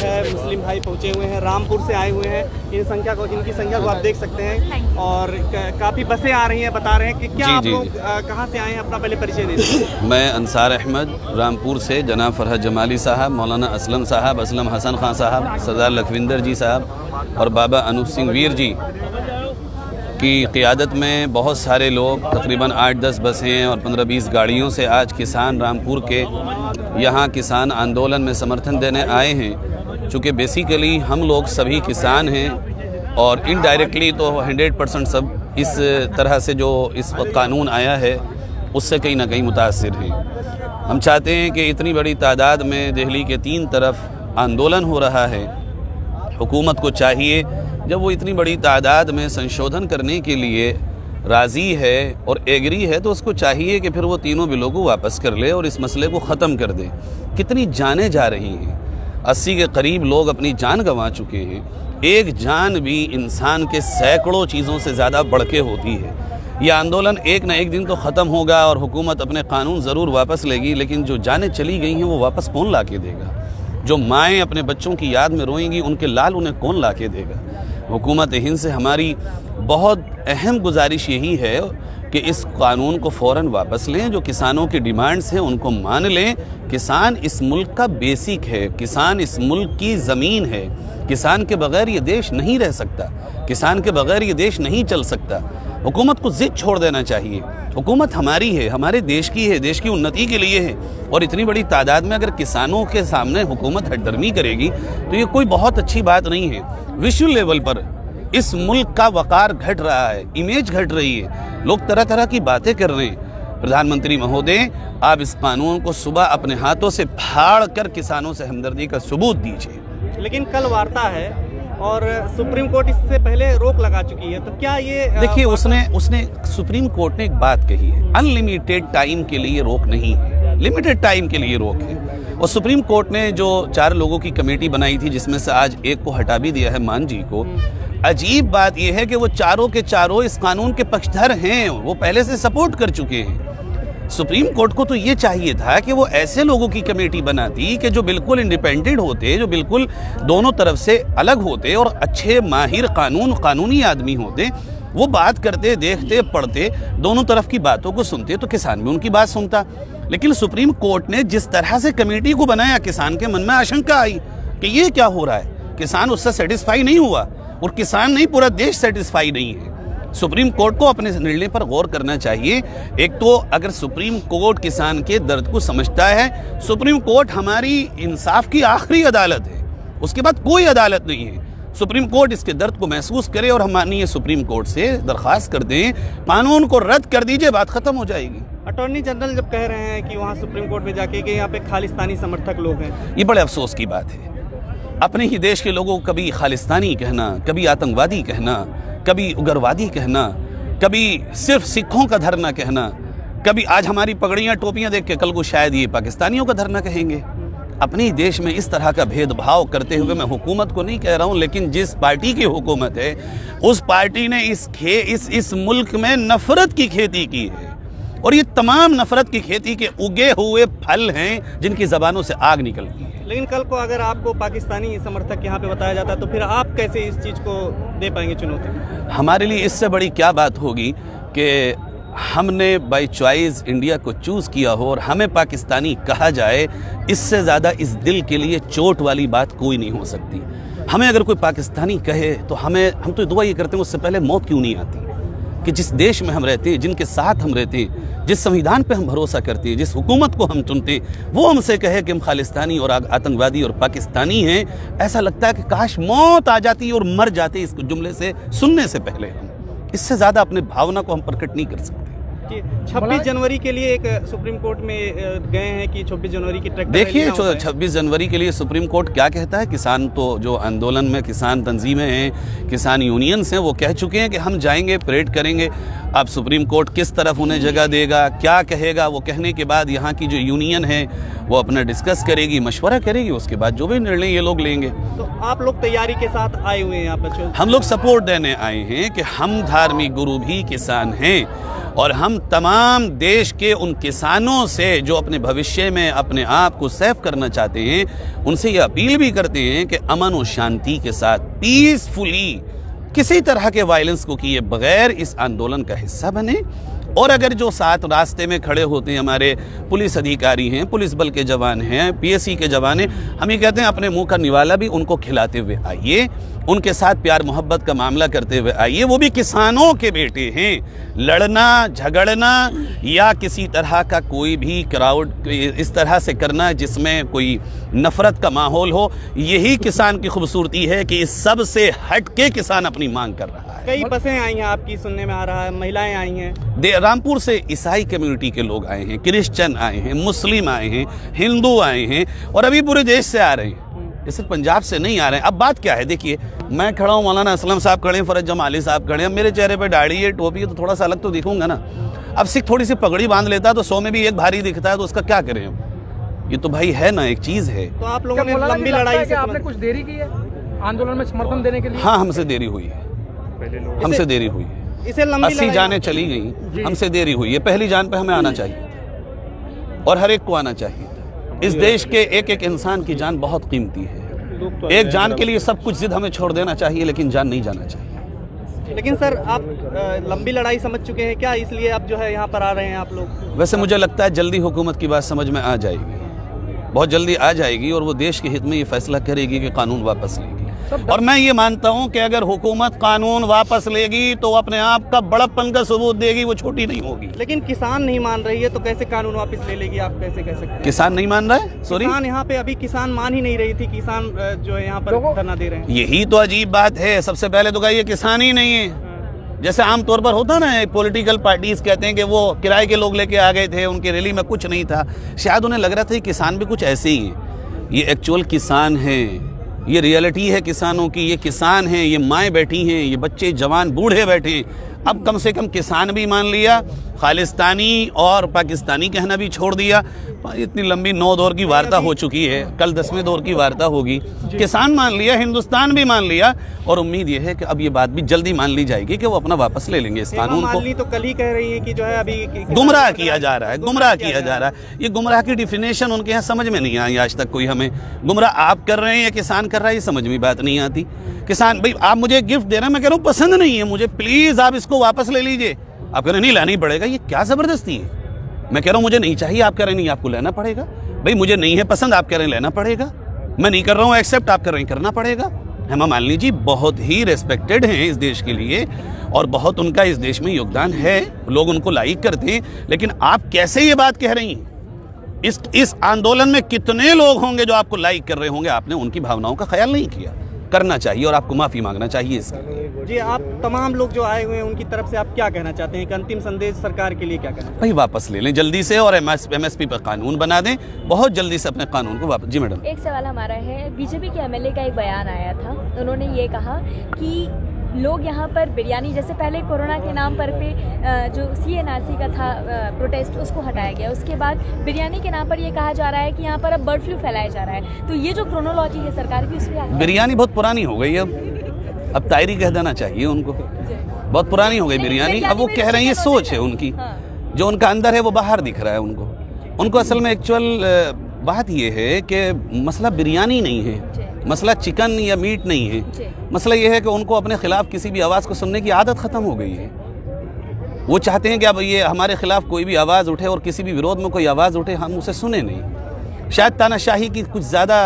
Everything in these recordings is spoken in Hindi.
है, मुस्लिम भाई पहुंचे हुए हैं, रामपुर से आए हुए हैं। इनकी संख्या को आप देख सकते हैं और काफ़ी बसें आ रही हैं। बता रहे हैं कि क्या आप लोग कहाँ से आए हैं, अपना पहले परिचय दे दीजिए। मैं अंसार अहमद रामपुर से, जनाब फरहत जमाली साहब, मौलाना असलम साहब, असलम हसन खान साहब, सरदार लखविंदर जी साहब और बाबा अनूप सिंह वीर जी की क़ियादत में बहुत सारे लोग, तकरीबन 8-10 बसें और 15-20 गाड़ियों से आज किसान रामपुर के यहाँ किसान आंदोलन में समर्थन देने आए हैं। चूँकि बेसिकली हम लोग सभी किसान हैं और इनडायरेक्टली तो 100% सब इस तरह से जो इस वक्त कानून आया है उससे कहीं ना कहीं मुतासिर हैं। हम चाहते हैं कि इतनी बड़ी तादाद में दिल्ली के 3 तरफ आंदोलन हो रहा है, हुकूमत को चाहिए जब वो इतनी बड़ी तादाद में संशोधन करने के लिए राज़ी है और एग्री है तो उसको चाहिए कि फिर वो तीनों बिलों को वापस कर ले और इस मसले को ख़त्म कर दे। कितनी जानें जा रही हैं, 80 के करीब लोग अपनी जान गंवा चुके हैं। एक जान भी इंसान के सैकड़ों चीज़ों से ज़्यादा बढ़ के होती है। यह आंदोलन एक न एक दिन तो ख़त्म होगा और हुकूमत अपने कानून ज़रूर वापस लेगी, लेकिन जो जानें चली गई हैं वो वापस कौन ला के देगा? जो माएँ अपने बच्चों की याद में रोएंगी उनके लाल उन्हें कौन ला के देगा? हुकूमत हिंद से हमारी बहुत अहम गुजारिश यही है कि इस कानून को फ़ौरन वापस लें। जो किसानों की डिमांड्स हैं उनको मान लें। किसान इस मुल्क का बेसिक है, किसान इस मुल्क की ज़मीन है। किसान के बग़ैर ये देश नहीं रह सकता, किसान के बग़ैर ये देश नहीं चल सकता। हुकूमत को ज़िद छोड़ देना चाहिए। हुकूमत हमारी है, हमारे देश की है, देश की उन्नति के लिए है और इतनी बड़ी तादाद में अगर किसानों के सामने हुकूमत हटदर्मी करेगी तो ये कोई बहुत अच्छी बात नहीं है। विश्व लेवल पर इस मुल्क का वक़ार घट रहा है, इमेज घट रही है, लोग तरह तरह की बातें कर रहे हैं। प्रधानमंत्री महोदय, आप इस कानून को सुबह अपने हाथों से फाड़ कर किसानों से हमदर्दी का सबूत दीजिए। लेकिन कल वार्ता है और सुप्रीम कोर्ट इससे पहले रोक लगा चुकी है, तो क्या ये देखिए उसने सुप्रीम कोर्ट ने एक बात कही है, अनलिमिटेड टाइम के लिए रोक नहीं है, लिमिटेड टाइम के लिए रोक है। और सुप्रीम कोर्ट ने जो 4 लोगों की कमेटी बनाई थी जिसमें से आज एक को हटा भी दिया है, मान जी को। अजीब बात यह है कि वो चारों के चारों इस कानून के पक्षधर हैं, वो पहले से सपोर्ट कर चुके हैं। सुप्रीम कोर्ट को तो ये चाहिए था कि वो ऐसे लोगों की कमेटी बनाती कि जो बिल्कुल इंडिपेंडेंट होते, जो बिल्कुल दोनों तरफ से अलग होते और अच्छे माहिर कानूनी आदमी होते। वो बात करते, देखते, पढ़ते, दोनों तरफ की बातों को सुनते तो किसान भी उनकी बात सुनता। लेकिन सुप्रीम कोर्ट ने जिस तरह से कमेटी को बनाया, किसान के मन में आशंका आई कि ये क्या हो रहा है। किसान उससे सेटिस्फाई नहीं हुआ और किसान नहीं, पूरा देश सेटिस्फाई नहीं है। सुप्रीम कोर्ट को अपने निर्णय पर गौर करना चाहिए। एक तो अगर सुप्रीम कोर्ट किसान के दर्द को समझता है, सुप्रीम कोर्ट हमारी इंसाफ की आखिरी अदालत है, उसके बाद कोई अदालत नहीं है। सुप्रीम कोर्ट इसके दर्द को महसूस करे और हम माननीय सुप्रीम कोर्ट से दरख्वास्त कर दें, कानून को रद्द कर दीजिए, बात खत्म हो जाएगी। अटॉर्नी जनरल जब कह रहे हैं कि वहाँ सुप्रीम कोर्ट में जाके कि यहाँ पे खालिस्तानी समर्थक लोग हैं, ये बड़े अफसोस की बात है। अपने ही देश के लोगों को कभी खालिस्तानी कहना, कभी आतंकवादी कहना, कभी उग्रवादी कहना, कभी सिर्फ सिखों का धरना कहना, कभी आज हमारी पगड़ियाँ टोपियाँ देख के कल को शायद ये पाकिस्तानियों का धरना कहेंगे। अपने ही देश में इस तरह का भेदभाव करते हुए, मैं हुकूमत को नहीं कह रहा हूँ, लेकिन जिस पार्टी की हुकूमत है उस पार्टी ने इस मुल्क में नफरत की खेती की है और ये तमाम नफरत की खेती के उगे हुए फल हैं जिनकी ज़बानों से आग निकलती है। लेकिन कल को अगर आपको पाकिस्तानी समर्थक यहाँ पे बताया जाता तो फिर आप कैसे इस चीज़ को दे पाएंगे चुनौती? हमारे लिए इससे बड़ी क्या बात होगी कि हमने बाय चॉइस इंडिया को चूज़ किया हो और हमें पाकिस्तानी कहा जाए। इससे ज़्यादा इस दिल के लिए चोट वाली बात कोई नहीं हो सकती। हमें अगर कोई पाकिस्तानी कहे तो हम तो दुआ ये करते हैं उससे पहले मौत क्यों नहीं आती, कि जिस देश में हम रहते हैं, जिनके साथ हम रहते हैं, जिस संविधान पे हम भरोसा करते हैं, जिस हुकूमत को हम चुनते हैं, वो हमसे कहे कि हम खालिस्तानी और आतंकवादी और पाकिस्तानी हैं। ऐसा लगता है कि काश मौत आ जाती और मर जाते इस जुमले से सुनने से पहले। हम इससे ज़्यादा अपने भावना को हम प्रकट नहीं कर सकते। 26 जनवरी के लिए एक सुप्रीम कोर्ट में गए हैं कि 26 जनवरी की ट्रैक्टर देखिए 26 जनवरी के लिए सुप्रीम कोर्ट क्या कहता है। किसान तो जो आंदोलन में किसान तंजीमें हैं, किसान यूनियंस हैं, वो कह चुके हैं कि हम जाएंगे, परेड करेंगे। अब सुप्रीम कोर्ट किस तरफ उन्हें जगह देगा, क्या कहेगा, वो कहने के बाद यहाँ की जो यूनियन है वो अपना डिस्कस करेगी, मशवरा करेगी, उसके बाद जो भी निर्णय ये लोग लेंगे। तो आप लोग तैयारी के साथ आए हुए हैं यहाँ पर? हम लोग सपोर्ट देने आए हैं कि हम धार्मिक गुरु भी किसान हैं और हम तमाम देश के उन किसानों से जो अपने भविष्य में अपने आप को सेफ करना चाहते हैं, उनसे ये अपील भी करते हैं कि अमन और शांति के साथ पीसफुली किसी तरह के वायलेंस को किए बगैर इस आंदोलन का हिस्सा बने। और अगर जो साथ रास्ते में खड़े होते हैं हमारे पुलिस अधिकारी हैं, पुलिस बल के जवान हैं, पीएससी के जवान हैं, हम ये कहते हैं अपने मुंह का निवाला भी उनको खिलाते हुए आइए, उनके साथ प्यार मोहब्बत का मामला करते हुए आइए। वो भी किसानों के बेटे हैं। लड़ना झगड़ना या किसी तरह का कोई भी क्राउड इस तरह से करना जिसमें कोई नफरत का माहौल हो, यही किसान की खूबसूरती है कि इस सब से हट के किसान अपनी मांग कर रहा है। कई बसें आई हैं आपकी, सुनने में आ रहा है, महिलाएं आई हैं। रामपुर से ईसाई कम्युनिटी के लोग आए हैं, क्रिश्चियन आए हैं, मुस्लिम आए हैं, हिंदू आए हैं और अभी पूरे देश से आ रहे हैं, ये सिर्फ पंजाब से नहीं आ रहे हैं। अब बात क्या है, देखिए मैं खड़ा हूँ, मौलाना असलम साहब खड़े हैं, फरज जमाली साहब खड़े हैं, मेरे चेहरे पे दाढ़ी है, टोपी है, तो थोड़ा सा अलग तो दिखूंगा ना। अब सिख थोड़ी सी पगड़ी बांध लेता है तो 100 में भी एक भारी दिखता है, तो उसका क्या करें हम? ये तो भाई है ना, एक चीज़ है। तो आप लोगों ने लंबी लड़ाई से आपने कुछ देरी की है आंदोलन में समर्थन देने के लिए? हाँ, हमसे देरी हुई है, हमसे देरी हुई है। इसे लंबी 80 जानें चली गई, हमसे देरी हुई है। पहली जान पे हमें आना चाहिए और हर एक को आना चाहिए। इस देश के एक एक इंसान की जान बहुत कीमती है। एक जान के लिए सब कुछ जिद हमें छोड़ देना चाहिए, लेकिन जान नहीं जाना चाहिए। लेकिन सर आप लंबी लड़ाई समझ चुके हैं क्या, इसलिए आप जो है यहाँ पर आ रहे हैं आप लोग? वैसे मुझे लगता है जल्दी हुकूमत की बात समझ में आ जाएगी, बहुत जल्दी आ जाएगी और वो देश के हित में ये फैसला करेगी कि कानून वापस लेगी। और मैं ये मानता हूं कि अगर हुकूमत कानून वापस लेगी तो अपने आप का बड़प्पन का सबूत देगी, वो छोटी नहीं होगी। लेकिन किसान नहीं मान रही है, तो कैसे कानून वापस ले लेगी? आप कैसे कह सकते हैं? किसान नहीं मान रहा है? सॉरी, किसान यहाँ पे अभी किसान मान ही नहीं रही थी, किसान जो है यहाँ पर धरना दे रहे हैं। यही तो अजीब बात है। सबसे पहले तो ये किसान ही नहीं है। जैसे आमतौर पर होता ना, पॉलिटिकल पार्टीज कहते हैं कि वो किराए के लोग लेके आ गए थे, उनकी रैली में कुछ नहीं था, शायद उन्हें लग रहा था कि किसान भी कुछ ऐसे ही हैं। ये एक्चुअल किसान हैं, ये रियलिटी है किसानों की। ये किसान हैं, ये माएँ बैठी हैं, ये बच्चे जवान बूढ़े बैठे हैं। अब कम से कम किसान भी मान लिया, खालिस्तानी और पाकिस्तानी कहना भी छोड़ दिया। इतनी लंबी 9 दौर की वार्ता हो चुकी है, कल 10वें दौर की वार्ता होगी। किसान मान लिया, हिंदुस्तान भी मान लिया और उम्मीद ये है कि अब ये बात भी जल्दी मान ली जाएगी कि वो अपना वापस ले लेंगे इस कानून को। तो कल ही कह रही है कि जो है अभी गुमराह किया जा रहा है, गुमराह किया जा रहा है। ये गुमराह की डिफिनेशन उनके यहाँ समझ में नहीं आई आज तक कोई। हमें गुमराह आप कर रहे हैं या किसान कर रहा है, ये समझ में बात नहीं आती। किसान भाई आप मुझे गिफ्ट दे रहे हैं, मैं कह रहा हूँ पसंद नहीं है मुझे, प्लीज आप इसको वापस ले लीजिए। आप कह रहे नहीं, लाना ही पड़ेगा। ये क्या जबरदस्ती है? मैं कह रहा हूँ मुझे नहीं चाहिए, आप कह रहे नहीं आपको लेना पड़ेगा। भाई मुझे नहीं है पसंद, आप कह रहे हैं लेना पड़ेगा। मैं नहीं कर रहा हूँ एक्सेप्ट, आप कर रहे हैं करना पड़ेगा। हेमा मालिनी जी बहुत ही रेस्पेक्टेड हैं इस देश के लिए और बहुत उनका इस देश में योगदान है, लोग उनको लाइक करते हैं, लेकिन आप कैसे ये बात कह रही हैं? इस आंदोलन में कितने लोग होंगे जो आपको लाइक कर रहे होंगे? आपने उनकी भावनाओं का ख्याल नहीं किया। करना चाहिए और आपको माफ़ी मांगना चाहिए इसके लिए। जी, आप तमाम लोग जो आए हुए हैं उनकी तरफ से आप क्या कहना चाहते हैं? एक अंतिम संदेश सरकार के लिए क्या कहना? भाई वापस ले लें जल्दी से और MSP पर कानून बना दें, बहुत जल्दी से अपने कानून को वापस। जी मैडम, एक सवाल हमारा है, बीजेपी के MLA का एक बयान आया था, उन्होंने ये कहा कि लोग यहाँ पर बिरयानी, जैसे पहले कोरोना के नाम पर पे जो CNRC का था प्रोटेस्ट, उसको हटाया गया, उसके बाद बिरयानी के नाम पर ये कहा जा रहा है कि यहाँ पर अब बर्ड फ्लू फैलाया जा रहा है। तो ये जो क्रोनोलॉजी है सरकार की, उसमें बिरयानी बहुत पुरानी हो गई अब तायरी कह देना चाहिए उनको। बहुत पुरानी हो गई बिरयानी। अब वो कह रही है, सोच है उनकी, जो उनका अंदर है वो बाहर दिख रहा है उनको असल में एक्चुअल बात ये है कि मसला बिरयानी नहीं है, मसला चिकन या मीट नहीं है। मसला ये है कि उनको अपने खिलाफ किसी भी आवाज़ को सुनने की आदत ख़त्म हो गई है। वो चाहते हैं कि अब ये हमारे खिलाफ कोई भी आवाज़ उठे और किसी भी विरोध में कोई आवाज़ उठे, हम उसे सुने नहीं। शायद तानाशाही की कुछ ज़्यादा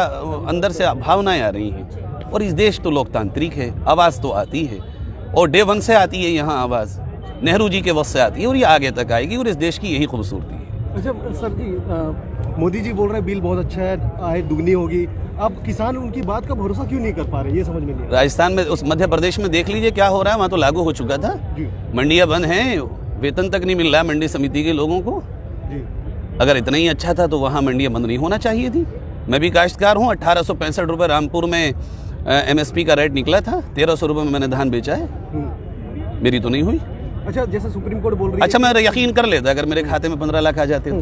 अंदर से भावनाएं आ रही हैं। और इस देश तो लोकतांत्रिक है, आवाज़ तो आती है और डे 1 से आती है यहाँ आवाज़, नेहरू जी के वक्त से आती है और ये आगे तक आएगी और इस देश की यही खूबसूरती है। अच्छा सर जी, मोदी जी बोल रहे हैं बिल बहुत अच्छा है, आय दुगनी होगी, अब किसान उनकी बात का भरोसा क्यों नहीं कर पा रहे? ये समझ में नहीं। राजस्थान में, उस मध्य प्रदेश में देख लीजिए क्या हो रहा है, वहाँ तो लागू हो चुका था। मंडियाँ बंद हैं, वेतन तक नहीं मिल रहा मंडी समिति के लोगों को जी। अगर इतना ही अच्छा था तो वहाँ मंडियाँ बंद नहीं होना चाहिए थी। मैं भी काश्तकार हूँ, 1865 रुपये रामपुर में MSP का रेट निकला था, 1300 रुपये में मैंने धान बेचा है, मेरी तो नहीं हुई। अच्छा, जैसे सुप्रीम कोर्ट बोल रही अच्छा, मैं यकीन कर लेता अगर मेरे खाते में 15 लाख आ जाते तो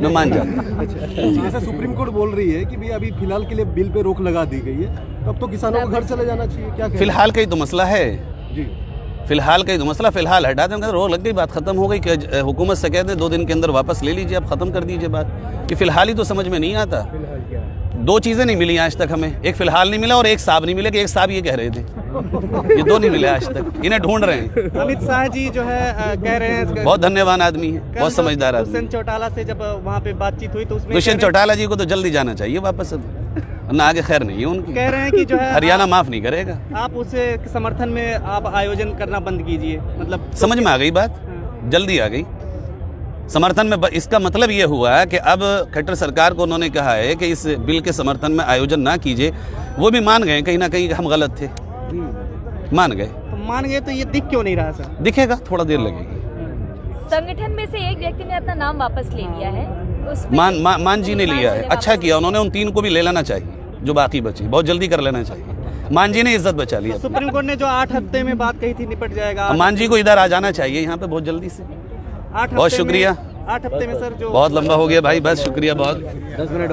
मैं मान जाता। है, अच्छा, जैसे सुप्रीम कोर्ट बोल रही है कि भाई अभी फिलहाल के लिए बिल पे रोक लगा दी गई है, तब तो किसानों को घर चले जाना चाहिए, क्या फिलहाल का ही तो मसला है, जी, फिलहाल का ही तो मसला, फिलहाल हटा दें, रोक लग गई, बात खत्म हो गई। कि हुकूमत से कहते हैं 2 दिन के अंदर वापस ले लीजिए, आप खत्म कर दीजिए बात। कि फिलहाल ही तो समझ में नहीं आता। 2 चीज़ें नहीं मिली आज तक हमें, एक फिलहाल नहीं मिला और एक साहब नहीं मिले, कि एक साहब ये कह रहे थे, ये 2 नहीं मिले आज तक, इन्हें ढूंढ रहे हैं। अमित शाह जी जो है कह रहे हैं, बहुत धन्यवान आदमी है, बहुत समझदार आदमी। दुष्यंत चौटाला से जब वहाँ पे बातचीत हुई तो उसमें दुष्यंत चौटाला जी को तो जल्दी जाना चाहिए वापस, अब ना आगे खैर नहीं है उनकी। कह रहे हैं कि जो है हरियाणा माफ नहीं करेगा। आप उसे समर्थन में आप आयोजन करना बंद कीजिए, मतलब समझ में आ गई बात, जल्दी आ गई समर्थन में। इसका मतलब ये हुआ कि अब खट्टर सरकार को उन्होंने कहा है कि इस बिल के समर्थन में आयोजन ना कीजिए। वो भी मान गए कहीं ना कहीं हम गलत थे, मान गए। तो मान गए तो ये दिख क्यों नहीं रहा सर? दिखेगा, थोड़ा देर लगेगी। संगठन में से एक व्यक्ति ने अपना नाम वापस ले लिया है, उसमें मान जी ने लिया है, अच्छा किया उन्होंने। उन 3 को भी ले लेना चाहिए जो बाकी बची, बहुत जल्दी कर लेना चाहिए। मान जी ने इज्जत बचा ली। सुप्रीम कोर्ट ने जो 8 हफ्ते में बात कही थी निपट जाएगा, मान जी को इधर आ जाना चाहिए यहाँ पे बहुत जल्दी से। 8 बहुत शुक्रिया। 8 हफ्ते में सर जो बहुत लंबा हो गया भाई, बस शुक्रिया बहुत। 10 मिनट